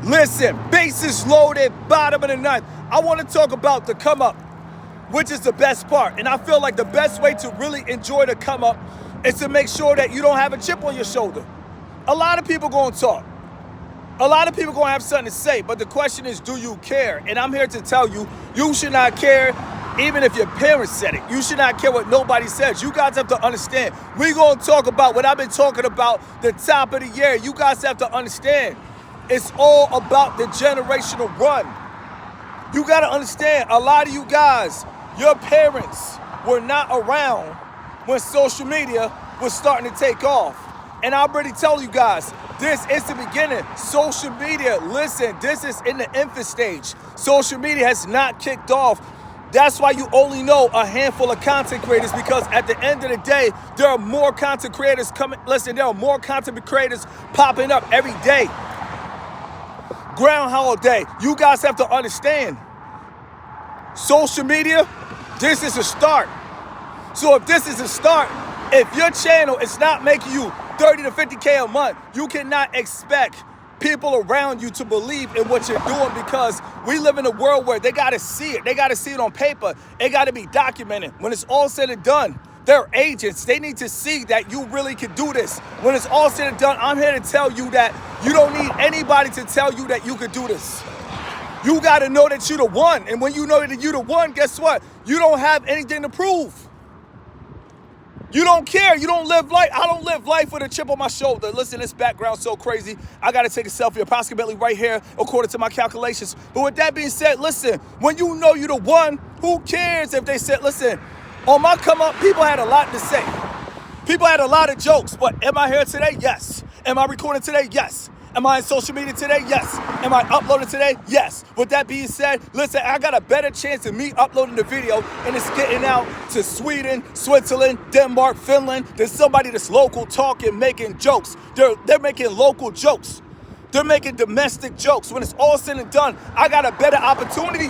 Listen, bases loaded, bottom of the ninth. I want to talk about the come up, which is the best part. And I feel like the best way to really enjoy the come up is to make sure that you don't have a chip on your shoulder. A lot of people going to talk. A lot of people going to have something to say, but the question is, do you care? And I'm here to tell you, you should not care even if your parents said it. You should not care what nobody says. You guys have to understand. We're going to talk about what I've been talking about the top of the year. You guys have to understand. It's all about the generational run. You got to understand, a lot of you guys, your parents were not around when social media was starting to take off. And I already told you guys, this is the beginning. Social media, listen, this is in the infant stage. Social media has not kicked off. That's why you only know a handful of content creators, because at the end of the day, there are more content creators coming. Listen, there are more content creators popping up every day. Groundhog Day. You guys have to understand. Social media, this is a start. So if this is a start, if your channel is not making you 30 to 50K a month, you cannot expect people around you to believe in what you're doing, because we live in a world where they got to see it. They got to see it on paper. It got to be documented. When it's all said and done, they're agents. They need to see that you really can do this. When it's all said and done, I'm here to tell you that you don't need anybody to tell you that you can do this. You got to know that you're the one. And when you know that you're the one, guess what? You don't have anything to prove. You don't care. You don't live life. I don't live life with a chip on my shoulder. Listen, this background's so crazy. I got to take a selfie approximately right here, according to my calculations. But with that being said, listen, when you know you're the one, who cares if they said, listen, on my come up, people had a lot to say. People had a lot of jokes, but am I here today? Yes. Am I recording today? Yes. Am I on social media today? Yes. Am I uploading today? Yes. With that being said, listen, I got a better chance of me uploading the video and it's getting out to Sweden, Switzerland, Denmark, Finland than somebody that's local talking, making jokes. They're making local jokes. They're making domestic jokes. When it's all said and done, I got a better opportunity.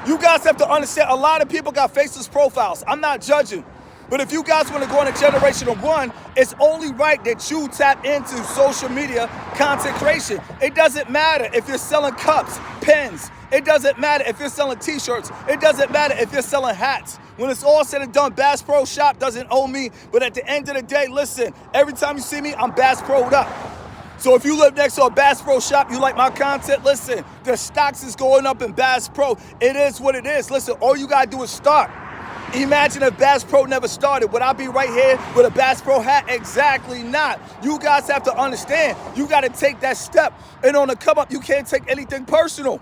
You guys have to understand, a lot of people got faceless profiles. I'm not judging. But if you guys want to go on a generational run, it's only right that you tap into social media content creation. It doesn't matter if you're selling cups, pens. It doesn't matter if you're selling t-shirts. It doesn't matter if you're selling hats. When it's all said and done, Bass Pro Shop doesn't owe me. But at the end of the day, listen, every time you see me, I'm Bass Pro'd up. So if you live next to a Bass Pro Shop, you like my content, listen, the stocks is going up in Bass Pro. It is what it is. Listen, all you got to do is start. Imagine if Bass Pro never started. Would I be right here with a Bass Pro hat? Exactly not. You guys have to understand. You got to take that step. And on the come up, you can't take anything personal.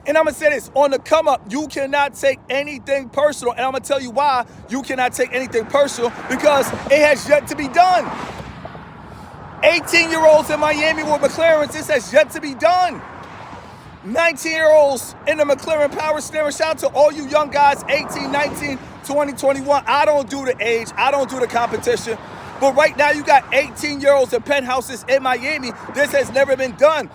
And I'm going to say this. On the come up, you cannot take anything personal. And I'm going to tell you why you cannot take anything personal. Because it has yet to be done. 18-year-olds in Miami with McLarens, this has yet to be done. 19-year-olds in the McLaren Power Steering. Shout out to all you young guys, 18, 19, 20, 21. I don't do the age. I don't do the competition. But right now, you got 18-year-olds in penthouses in Miami. This has never been done.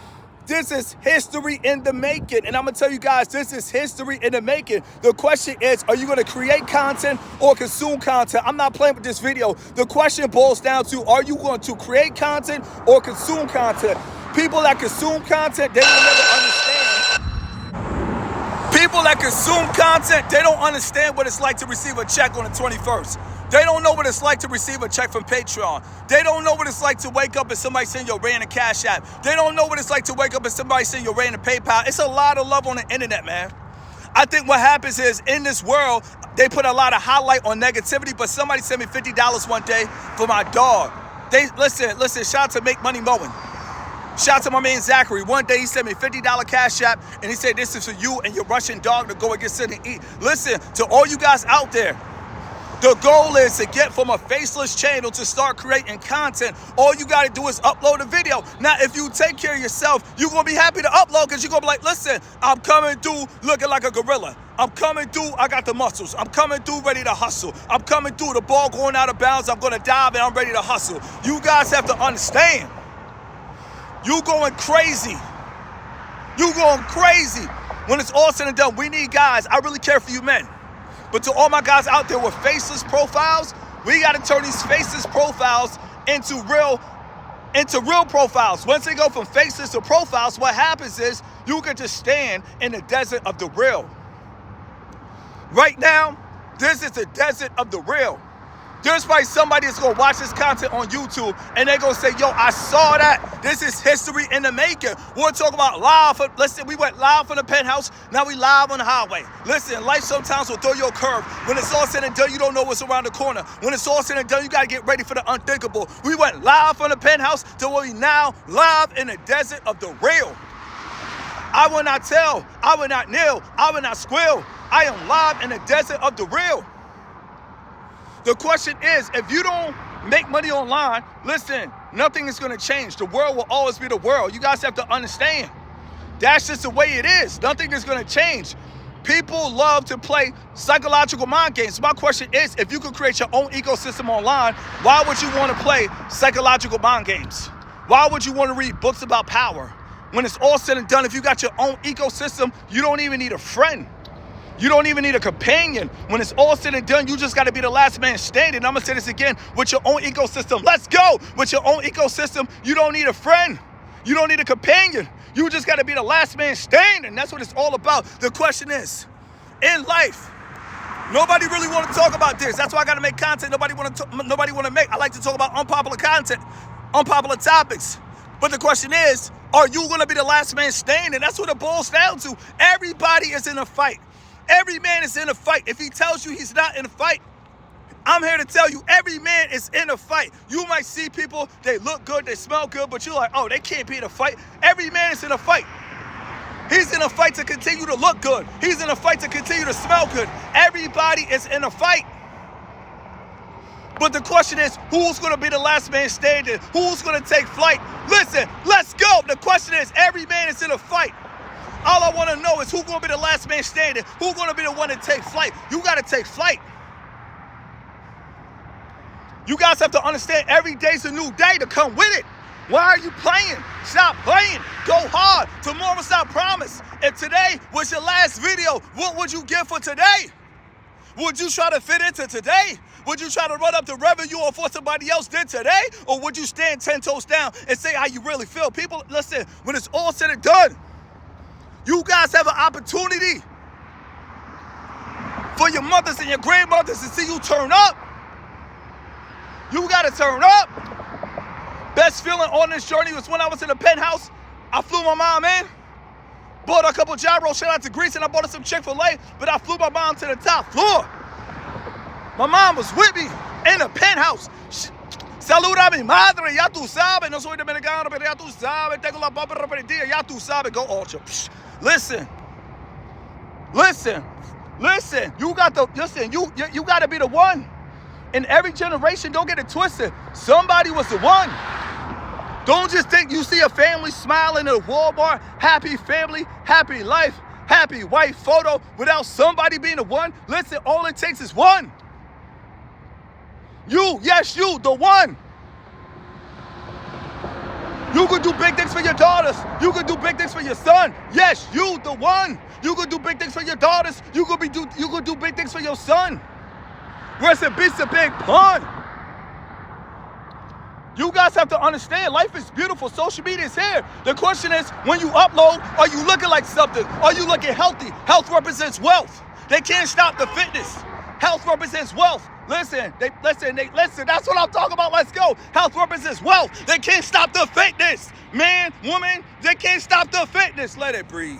This is history in the making. And I'm going to tell you guys, this is history in the making. The question is, are you going to create content or consume content? I'm not playing with this video. The question boils down to, are you going to create content or consume content? People that consume content, they will never understand. People that consume content, they don't understand what it's like to receive a check on the 21st. They don't know what it's like to receive a check from Patreon. They don't know what it's like to wake up and somebody send your random Cash App. They don't know what it's like to wake up and somebody send your random PayPal. It's a lot of love on the internet, man. I think what happens is, in this world, they put a lot of highlight on negativity, but somebody sent me $50 one day for my dog. Listen, shout out to Make Money Mowing. Shout out to my man Zachary. One day he sent me $50 Cash App and he said, this is for you and your Russian dog to go and get something to eat. Listen, to all you guys out there, the goal is to get from a faceless channel to start creating content. All you got to do is upload a video. Now, if you take care of yourself, you're going to be happy to upload, because you're going to be like, listen, I'm coming through looking like a gorilla. I'm coming through, I got the muscles. I'm coming through ready to hustle. I'm coming through, the ball going out of bounds. I'm going to dive and I'm ready to hustle. You guys have to understand. You going crazy. You going crazy. When it's all said and done, we need guys. I really care for you men. But to all my guys out there with faceless profiles, we got to turn these faceless profiles into real into real profiles. Once they go from faces to profiles, what happens is you can just stand in the desert of the real. Right now, this is the desert of the real. There's probably somebody that's going to watch this content on YouTube and they're going to say, yo, I saw that. This is history in the making. We're talking about live. Listen, we went live from the penthouse. Now we live on the highway. Listen, life sometimes will throw you a curve. When it's all said and done, you don't know what's around the corner. When it's all said and done, you got to get ready for the unthinkable. We went live from the penthouse to where we now live in the desert of the real. I will not tell. I will not kneel. I will not squeal. I am live in the desert of the real. The question is, if you don't make money online, listen, nothing is going to change. The world will always be the world. You guys have to understand. That's just the way it is. Nothing is going to change. People love to play psychological mind games. My question is, if you could create your own ecosystem online, why would you want to play psychological mind games? Why would you want to read books about power? When it's all said and done, if you got your own ecosystem, you don't even need a friend. You don't even need a companion. When it's all said and done, you just got to be the last man standing. I'm going to say this again. With your own ecosystem, let's go. With your own ecosystem, you don't need a friend. You don't need a companion. You just got to be the last man standing. That's what it's all about. The question is, in life, nobody really want to talk about this. That's why I got to make content. Nobody want to make. I like to talk about unpopular content, unpopular topics. But the question is, are you going to be the last man standing? That's what it boils down to. Everybody is in a fight. Every man is in a fight. If he tells you he's not in a fight, I'm here to tell you, every man is in a fight. You might see people, they look good, they smell good, but you're like, oh, they can't be in a fight. Every man is in a fight. He's in a fight to continue to look good. He's in a fight to continue to smell good. Everybody is in a fight. But the question is, who's going to be the last man standing? Who's going to take flight? Listen, let's go. The question is, every man is in a fight. All I want to know is who's going to be the last man standing? Who's going to be the one to take flight? You got to take flight. You guys have to understand every day's a new day to come with it. Why are you playing? Stop playing. Go hard. Tomorrow's not promised. If today was your last video, what would you give for today? Would you try to fit into today? Would you try to run up the revenue on what somebody else did today? Or would you stand 10 toes down and say how you really feel? People, listen, when it's all said and done, you guys have an opportunity for your mothers and your grandmothers to see you turn up. You got to turn up. Best feeling on this journey was when I was in the penthouse. I flew my mom in, bought her a couple gyros, shout out to Greece, and I bought her some Chick-fil-A, but I flew my mom to the top floor. My mom was with me in the penthouse. Saluda a mi madre, ya tú sabes, no soy dominicano, pero ya tú sabes, tengo la papa repetida, ya tú sabes, go Ultra. Listen, you got to be the one. In every generation, don't get it twisted. Somebody was the one. Don't just think you see a family smiling at Walmart, happy family, happy life, happy wife photo without somebody being the one. Listen, all it takes is one. You, yes, you, the one. You could do big things for your daughters. You could do big things for your son. Yes, you, the one. You could do big things for your daughters. You could do big things for your son. Rest in peace, a big pun. You guys have to understand, life is beautiful. Social media is here. The question is, when you upload, are you looking like something? Are you looking healthy? Health represents wealth. They can't stop the fitness. Health represents wealth. Listen, that's what I'm talking about. Let's go. Health represents wealth. They can't stop the fitness. Man, woman, they can't stop the fitness. Let it breathe.